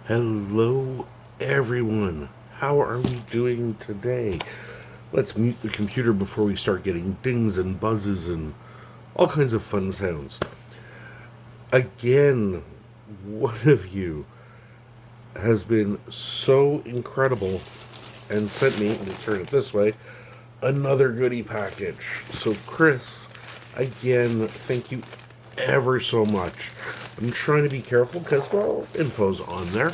Hello, everyone. How are we doing today? Let's mute the computer before we start getting dings and buzzes and all kinds of fun sounds. Again, one of you has been so incredible and sent me, let me turn it this way, another goodie package. So, Chris, again, thank you ever so much. I'm trying to be careful because, well, info's on there.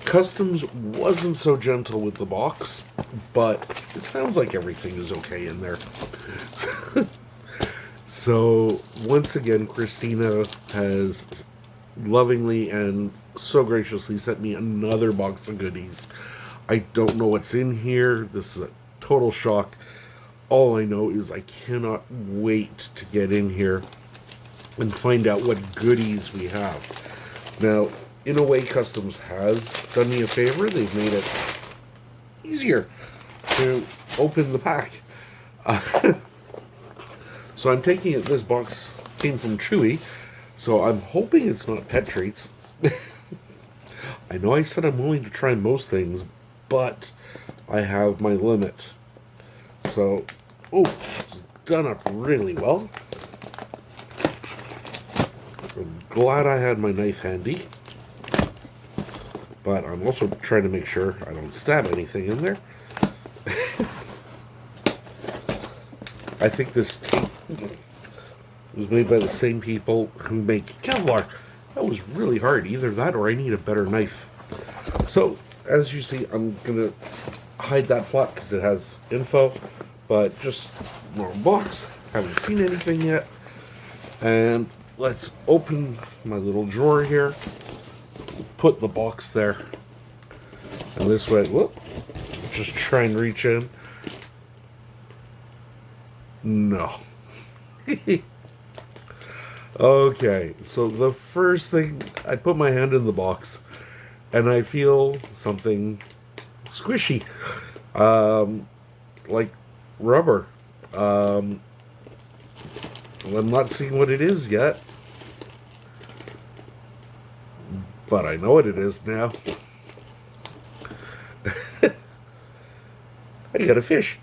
Customs wasn't so gentle with the box, but it sounds like everything is okay in there. So, once again, Christina has lovingly and so graciously sent me another box of goodies. I don't know what's in here. This is a total shock. All I know is I cannot wait to get in here and find out what goodies we have. Now, in a way, Customs has done me a favor. They've made it easier to open the pack. So I'm taking it, this box came from Chewy, so I'm hoping it's not pet treats. I know I said I'm willing to try most things, but I have my limit. So, it's done up really well. I'm glad I had my knife handy. But I'm also trying to make sure I don't stab anything in there. I think this tape was made by the same people who make Kevlar. That was really hard. Either that or I need a better knife. So, as you see, I'm going to hide that flap because it has info. But just normal box. Haven't seen anything yet. And let's open my little drawer here. Put the box there. And this way, just try and reach in. No. Okay, so the first thing, I put my hand in the box and I feel something squishy, like rubber. I'm not seeing what it is yet, but I know what it is now. I got a fish.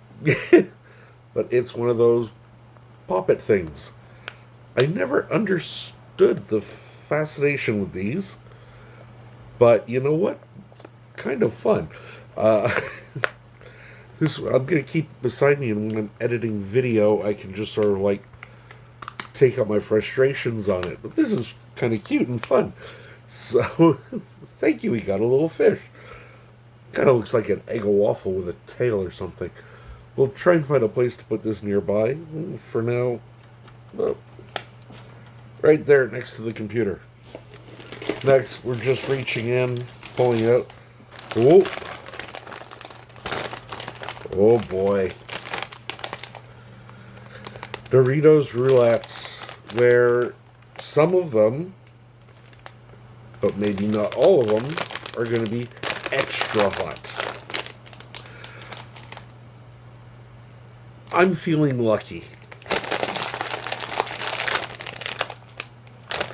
But it's one of those poppet things. I never understood the fascination with these, but you know what? Kind of fun. This I'm gonna keep beside me, and when I'm editing video, I can just sort of like take out my frustrations on it. But this is kind of cute and fun. So, thank you. We got a little fish. Kind of looks like an egg waffle with a tail or something. We'll try and find a place to put this nearby. For now, well, right there next to the computer. Next, we're just reaching in, pulling out. Oh boy. Doritos Roulettes, where some of them, but maybe not all of them, are going to be extra hot. I'm feeling lucky.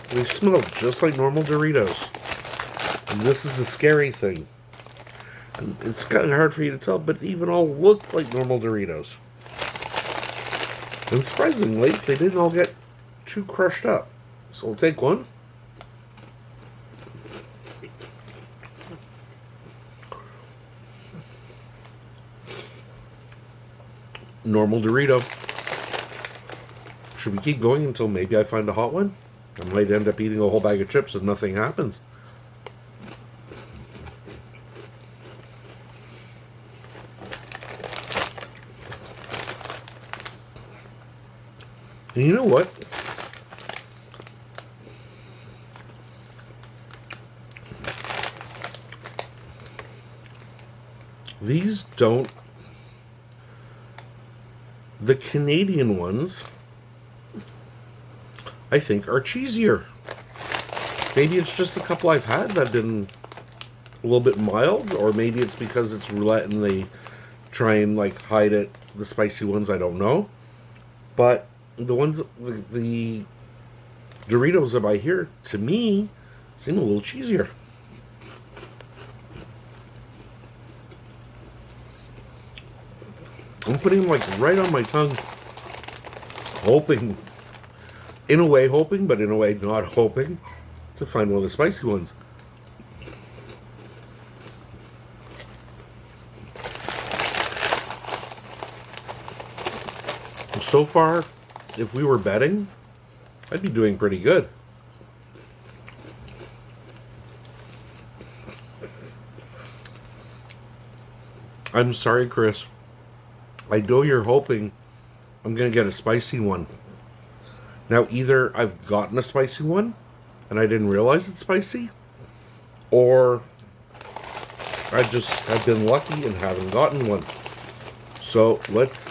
They smell just like normal Doritos. And this is the scary thing. And it's kind of hard for you to tell, but they even all look like normal Doritos. And surprisingly, they didn't all get too crushed up. So we'll take one. Normal Dorito. Should we keep going until maybe I find a hot one? I might end up eating a whole bag of chips and nothing happens. And you know what? These don't. The Canadian ones, I think, are cheesier. Maybe it's just a couple I've had that have been a little bit mild, or maybe it's because it's roulette and they try and like hide it. The spicy ones, I don't know. But the ones, the Doritos that I hear, to me, seem a little cheesier. I'm putting them like right on my tongue, hoping, in a way hoping, but in a way not hoping, to find one of the spicy ones. So far, if we were betting, I'd be doing pretty good. I'm sorry, Chris. I know you're hoping I'm going to get a spicy one. Now, either I've gotten a spicy one and I didn't realize it's spicy, or I just have been lucky and haven't gotten one. So let's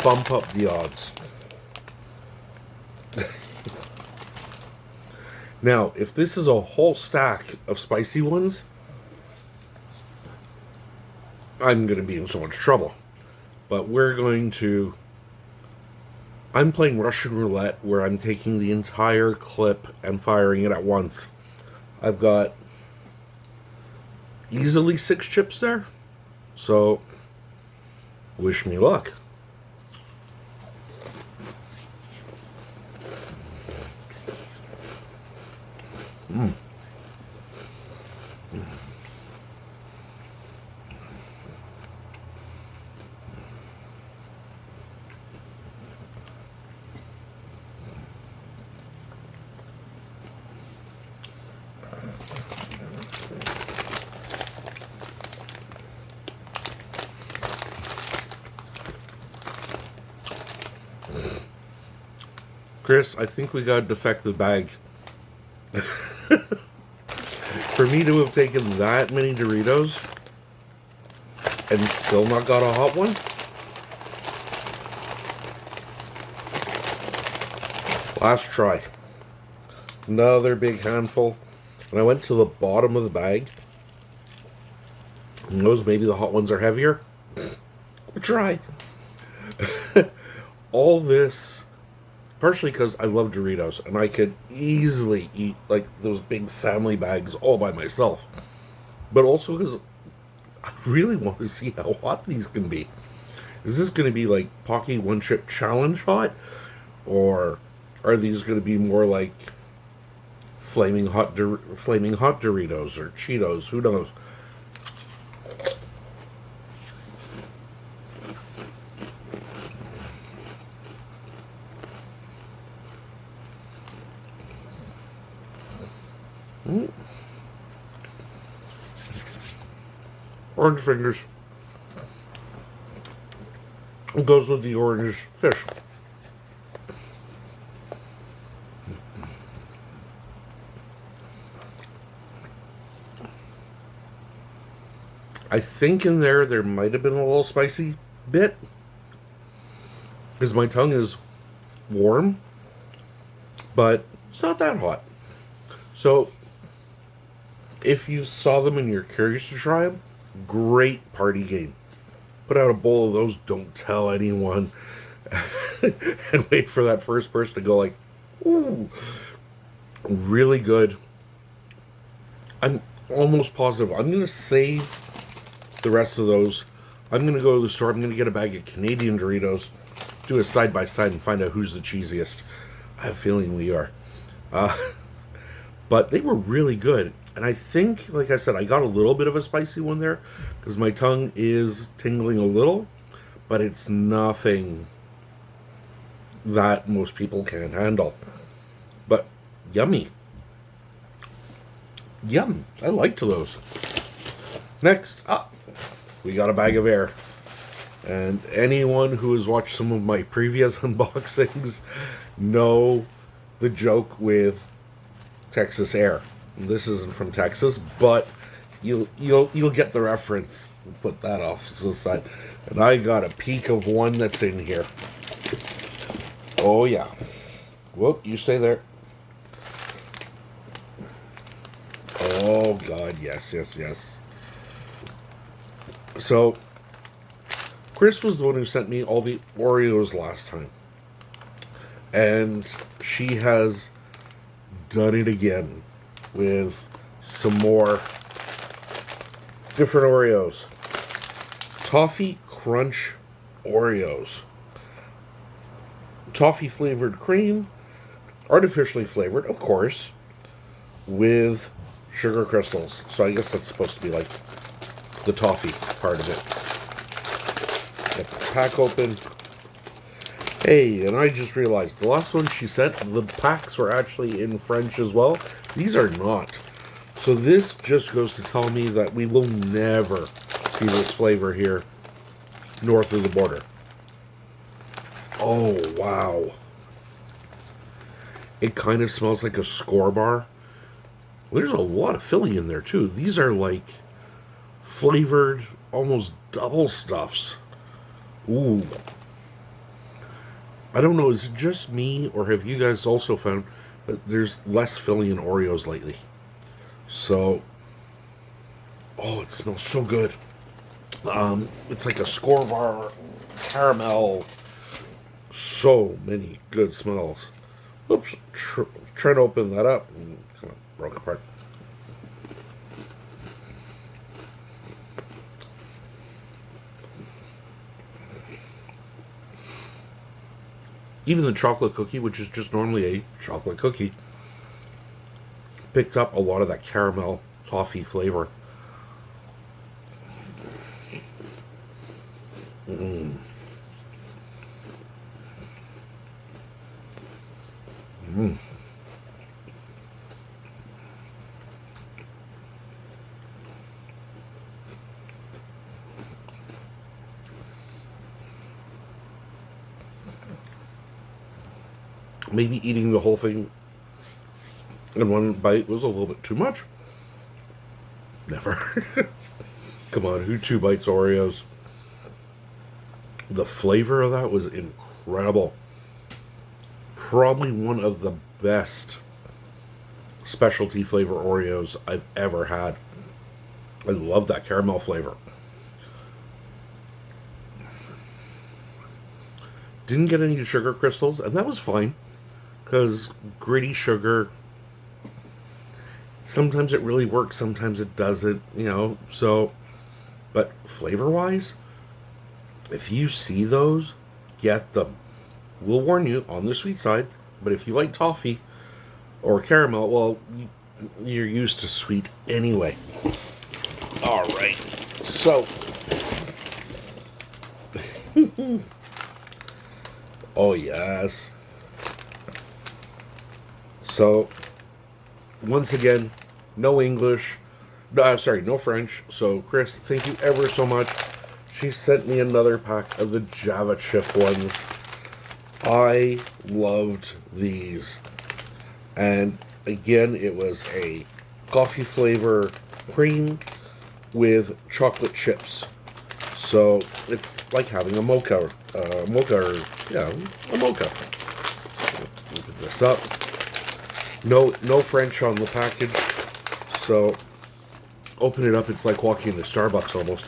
bump up the odds. Now, if this is a whole stack of spicy ones, I'm going to be in so much trouble. But I'm playing Russian roulette, where I'm taking the entire clip and firing it at once. I've got easily 6 chips there, so wish me luck. Chris, I think we got a defective bag. For me to have taken that many Doritos and still not got a hot one? Last try. Another big handful. And I went to the bottom of the bag. Who knows, maybe the hot ones are heavier? We'll try. All this, partially because I love Doritos, and I could easily eat like those big family bags all by myself. But also because I really want to see how hot these can be. Is this going to be like Pocky One Chip Challenge hot? Or are these going to be more like flaming hot Doritos or Cheetos? Who knows? Orange fingers. It goes with the orange fish. I think in there might have been a little spicy bit, because my tongue is warm, but it's not that hot. So if you saw them and you're curious to try them, great party game. Put out a bowl of those, don't tell anyone, and wait for that first person to go like, ooh, really good. I'm almost positive I'm going to save the rest of those. I'm going to go to the store, I'm going to get a bag of Canadian Doritos, do a side-by-side and find out who's the cheesiest. I have a feeling we are. But they were really good. And I think, like I said, I got a little bit of a spicy one there because my tongue is tingling a little, but it's nothing that most people can't handle. But yummy. Yum. I liked those. Next up, we got a bag of air. And anyone who has watched some of my previous unboxings know the joke with Texas Air. This isn't from Texas, but you'll get the reference. We'll put that off to the side. And I got a peek of one that's in here. Oh yeah. Whoop, you stay there. Oh God, yes. So Chris was the one who sent me all the Oreos last time. And she has done it again with some more different Oreos. Toffee Crunch Oreos. Toffee flavored cream, artificially flavored, of course, with sugar crystals. So I guess that's supposed to be like the toffee part of it. Get the pack open. Hey, and I just realized the last one she sent, the packs were actually in French as well. These are not. So this just goes to tell me that we will never see this flavor here north of the border. Oh, wow. It kind of smells like a Skor bar. There's a lot of filling in there, too. These are like flavored, almost double stuffs. Ooh. I don't know, is it just me, or have you guys also found that there's less filling in Oreos lately? So, oh, it smells so good. It's like a Skor bar, caramel, so many good smells. Oops, trying to open that up and kind of broke apart. Even the chocolate cookie, which is just normally a chocolate cookie, picked up a lot of that caramel toffee flavor. Mm. Mm. Maybe eating the whole thing in one bite was a little bit too much. Never. Come on, who 2 bites Oreos? The flavor of that was incredible. Probably one of the best specialty flavor Oreos I've ever had. I love that caramel flavor. Didn't get any sugar crystals, and that was fine. Because gritty sugar, sometimes it really works, sometimes it doesn't, so, but flavor-wise, if you see those, get them. We'll warn you, on the sweet side, but if you like toffee or caramel, well, you're used to sweet anyway. Alright, so, oh yes. So, once again, no English. No French. So, Chris, thank you ever so much. She sent me another pack of the Java chip ones. I loved these. And again, it was a coffee flavor cream with chocolate chips. So, it's like having a mocha. A mocha. Open this up. No French on the package, so open it up, it's like walking into Starbucks almost.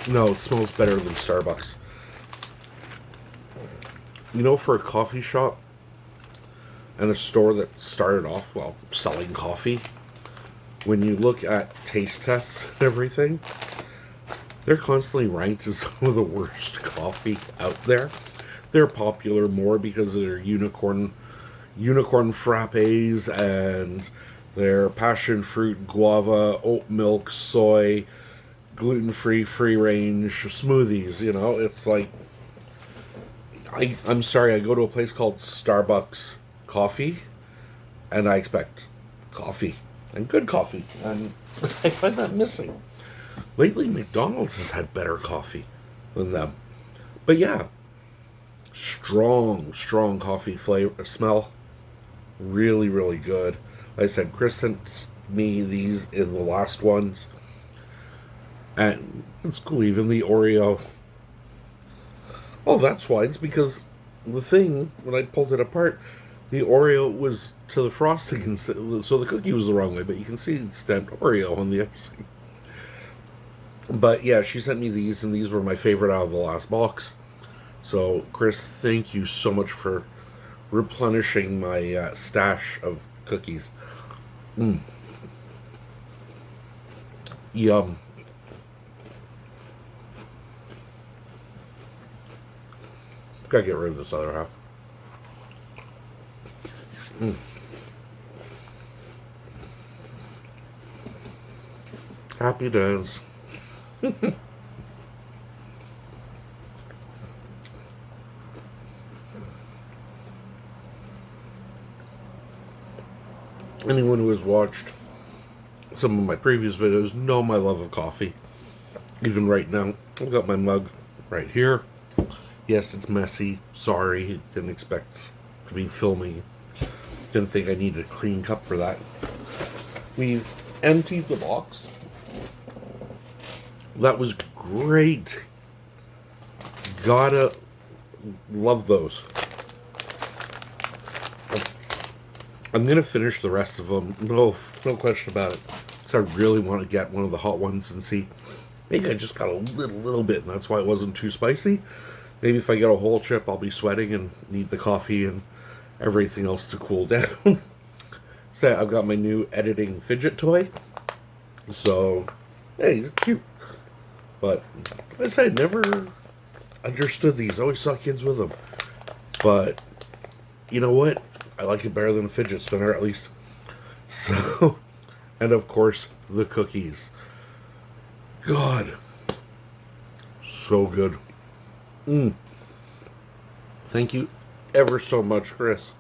No, it smells better than Starbucks. For a coffee shop and a store that started off, selling coffee, when you look at taste tests and everything, they're constantly ranked as some of the worst coffee out there. They're popular more because of their unicorn frappes and their passion fruit, guava, oat milk, soy, gluten-free, free-range smoothies. It's like, I'm sorry, I go to a place called Starbucks Coffee, and I expect coffee, and good coffee, and I find that missing. Lately, McDonald's has had better coffee than them. But yeah, strong coffee flavor, smell. Really, really good. Like I said, Chris sent me these in the last ones. And it's cool, even the Oreo. Oh, that's why. It's because the thing, when I pulled it apart, the Oreo was to the frosting, so the cookie was the wrong way, but you can see it's stamped Oreo on the icing. But yeah, she sent me these, and these were my favorite out of the last box. So, Chris, thank you so much for replenishing my stash of cookies. Yum. Gotta get rid of this other half. Happy dance. Anyone who has watched some of my previous videos know my love of coffee. Even right now, I've got my mug right here. Yes, it's messy. Sorry, didn't expect to be filming. Didn't think I needed a clean cup for that. We've emptied the box. That was great. Gotta love those. I'm gonna finish the rest of them. No question about it. Because I really want to get one of the hot ones and see. Maybe I just got a little bit, and that's why it wasn't too spicy. Maybe if I get a whole chip, I'll be sweating and need the coffee and everything else to cool down. So I've got my new editing fidget toy. So, hey, he's cute. But, like I said, never understood these. Always saw kids with them. But, you know what? I like it better than a fidget spinner, at least. So, and of course, the cookies. God. So good. Thank you ever so much, Chris.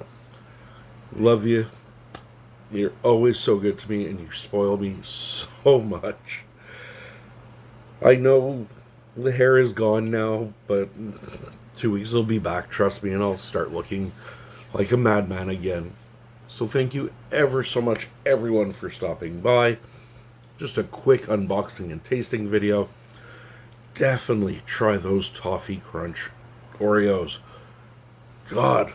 Love you. You're always so good to me, and you spoil me so much. I know the hair is gone now, but 2 weeks it'll be back, trust me, and I'll start looking like a madman again. So thank you ever so much, everyone, for stopping by. Just a quick unboxing and tasting video. Definitely try those Toffee Crunch Oreos. God,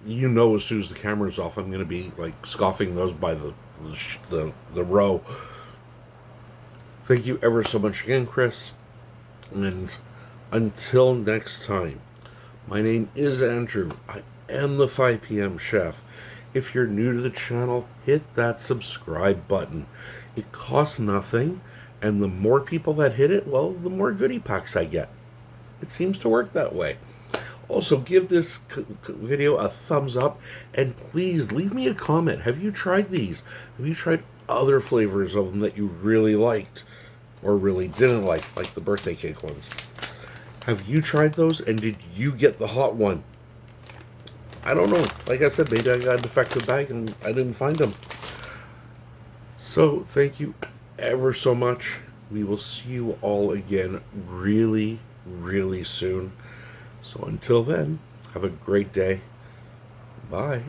you know, as soon as the camera's off, I'm going to be like scoffing those by the row. Thank you ever so much again, Chris. And until next time, my name is Andrew. I am the 5 p.m. chef. If you're new to the channel, hit that subscribe button. It costs nothing, and the more people that hit it, well, the more goodie packs I get. It seems to work that way. Also, give this video a thumbs up, and please leave me a comment. Have you tried these? Have you tried other flavors of them that you really liked or really didn't like the birthday cake ones? Have you tried those, and did you get the hot one? I don't know. Like I said, maybe I got a defective bag and I didn't find them. So, thank you ever so much. We will see you all again really, really soon. So until then, have a great day. Bye.